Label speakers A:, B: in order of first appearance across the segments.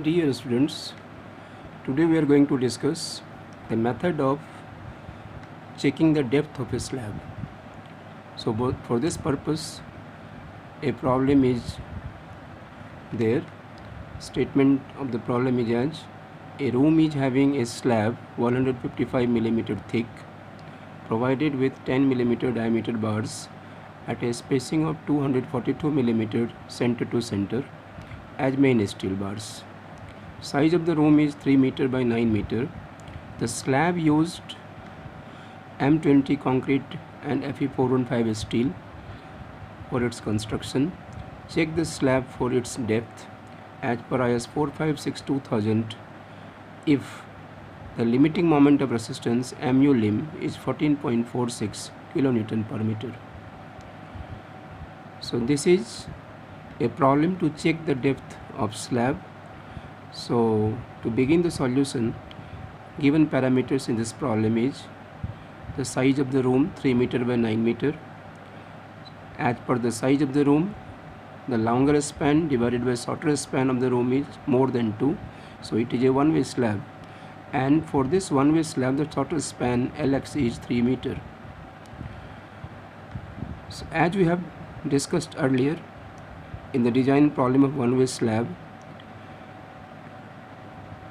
A: Dear students, today we are going to discuss the method of checking the depth of a slab. So for this purpose, a problem is there. Statement of the problem is as a room is having a slab 155 mm thick provided with 10 mm diameter bars at a spacing of 242 mm center to center as main steel bars. Size of the room is 3 meter by 9 meter. The slab used M20 concrete and Fe415 steel for its construction. Check the slab for its depth as per IS 456-2000 if the limiting moment of resistance MU lim is 14.46 kilonewton per meter. So this is a problem to check the depth of slab. So to begin the solution, given parameters in this problem is the size of the room 3 meter by 9 meter. As per the size of the room, the longer span divided by shorter span of the room is more than 2. So it is a one-way slab, and for this one-way slab the shorter span Lx is 3 meter. So as we have discussed earlier in the design problem of one-way slab,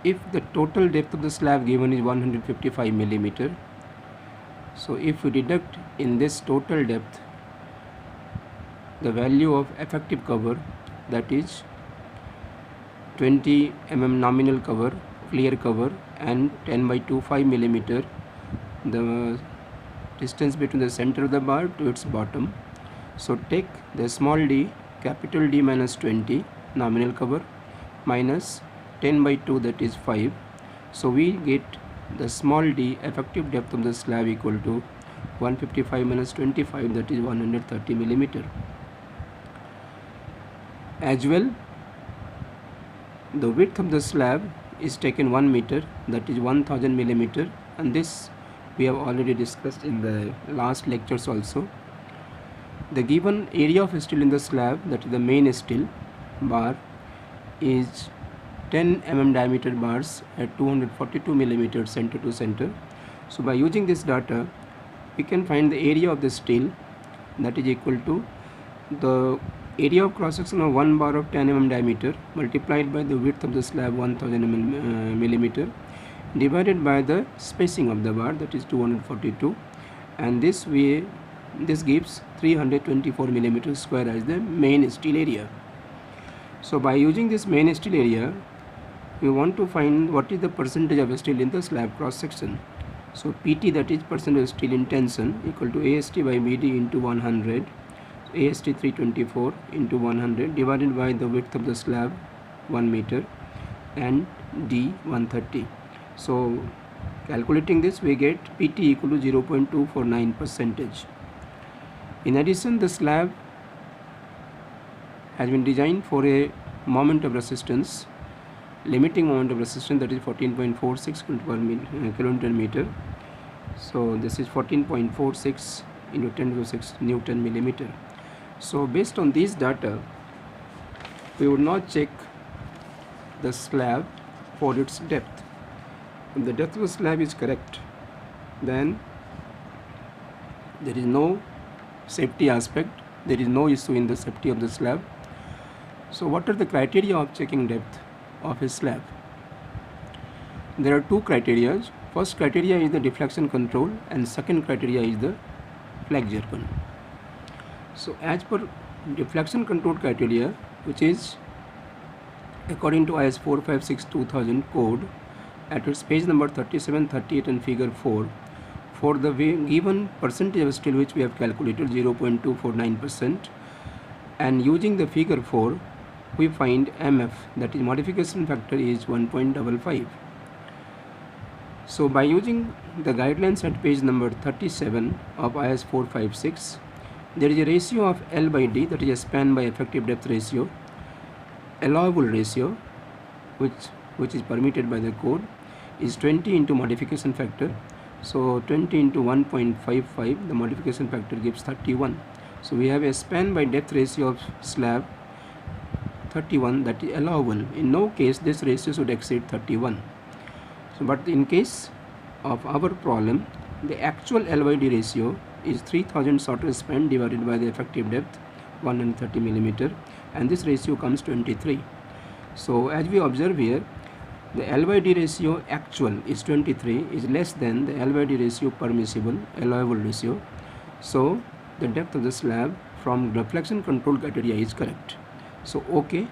A: if the total depth of the slab given is 155 millimeter, so if we deduct in this total depth the value of effective cover, that is 20 mm nominal cover, clear cover, and 10 by 25 millimeter, the distance between the center of the bar to its bottom. So take the small d, capital D minus 20 nominal cover minus 10 by 2, that is 5. So we get the small d effective depth of the slab equal to 155 minus 25, that is 130 millimeter. As well, the width of the slab is taken 1 meter, that is 1000 millimeter, and this we have already discussed in the last lectures also. The given area of steel in the slab, that is the main steel bar, is 10 mm diameter bars at 242 millimeter center to center. So by using this data, we can find the area of the steel, that is equal to the area of cross section of one bar of 10 mm diameter multiplied by the width of the slab 1000 millimeter divided by the spacing of the bar, that is 242, and this gives 324 millimeter square as the main steel area. So by using this main steel area, we want to find what is the percentage of steel in the slab cross section. So PT, that is percentage of steel in tension, equal to AST by BD into 100, AST 324 into 100 divided by the width of the slab 1 meter and D 130. So calculating this, we get PT equal to 0.249%. In addition, the slab has been designed for a moment of resistance, limiting moment of resistance, that is 14.46 kilonewton meter. So this is 14.46 into 10 to the 6 Newton millimeter. So based on these data, we would now check the slab for its depth. If the depth of the slab is correct, then there is no safety aspect, there is no issue in the safety of the slab. So what are the criteria of checking depth of a slab? There are two criteria. First criteria is the deflection control, and second criteria is the flex Jerkin. So as per deflection control criteria, which is according to IS 456-2000 code, at its page number 37, 38 and figure 4, for the given percentage of steel which we have calculated 0.249%, and using the figure 4, we find MF, that is modification factor, is 1.55. So by using the guidelines at page number 37 of IS 456, there is a ratio of L by D, that is a span by effective depth ratio, allowable ratio, which is permitted by the code, is 20 into modification factor. So 20 into 1.55, the modification factor gives 31. So we have a span by depth ratio of slab 31, that is allowable. In no case this ratio should exceed 31. So, but in case of our problem, the actual LYD ratio is 3000 solder span divided by the effective depth 130 millimeter, and this ratio comes 23. So as we observe here, the LYD ratio actual is 23, is less than the LYD ratio permissible, allowable ratio. So the depth of the slab from deflection control criteria is correct. So OK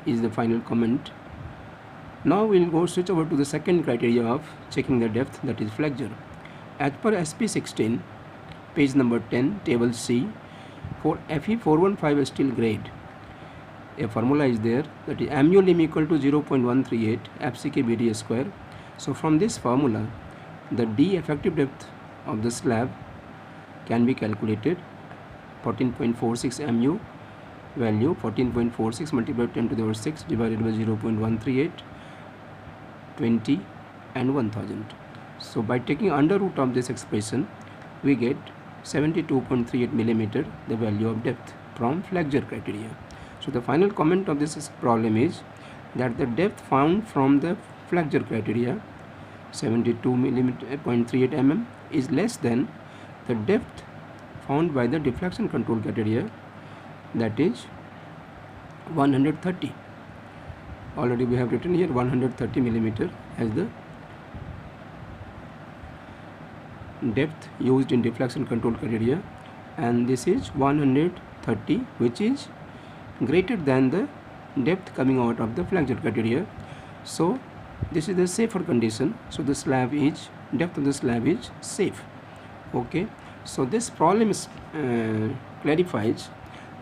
A: is the final comment. Now we will go switch over to the second criteria of checking the depth, that is flexure. As per SP16, page number 10, table C, for Fe415 steel grade, a formula is there, that is mu lim equal to 0.138 FCK BD square. So from this formula, the D effective depth of the slab can be calculated. 14.46 mu value, 14.46 multiplied 10 to the power 6 divided by 0.138, 20 and 1000. So by taking under root of this expression, we get 72.38 millimeter, the value of depth from flexure criteria. So the final comment of this problem is that the depth found from the flexure criteria 72.38 mm is less than the depth found by the deflection control criteria, that is 130. Already we have written here 130 millimeter as the depth used in deflection control criteria, and this is 130, which is greater than the depth coming out of the flexure criteria. So this is the safer condition. So the slab is, depth of the slab is safe. Okay, so this problem is, clarifies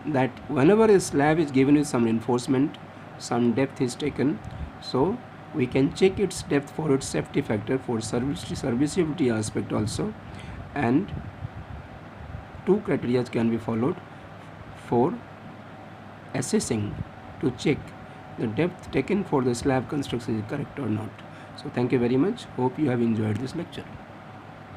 A: that whenever a slab is given with some reinforcement, some depth is taken, so we can check its depth for its safety factor, for serviceability aspect also, and two criteria can be followed for assessing to check the depth taken for the slab construction is correct or not. So thank you very much. Hope you have enjoyed this lecture.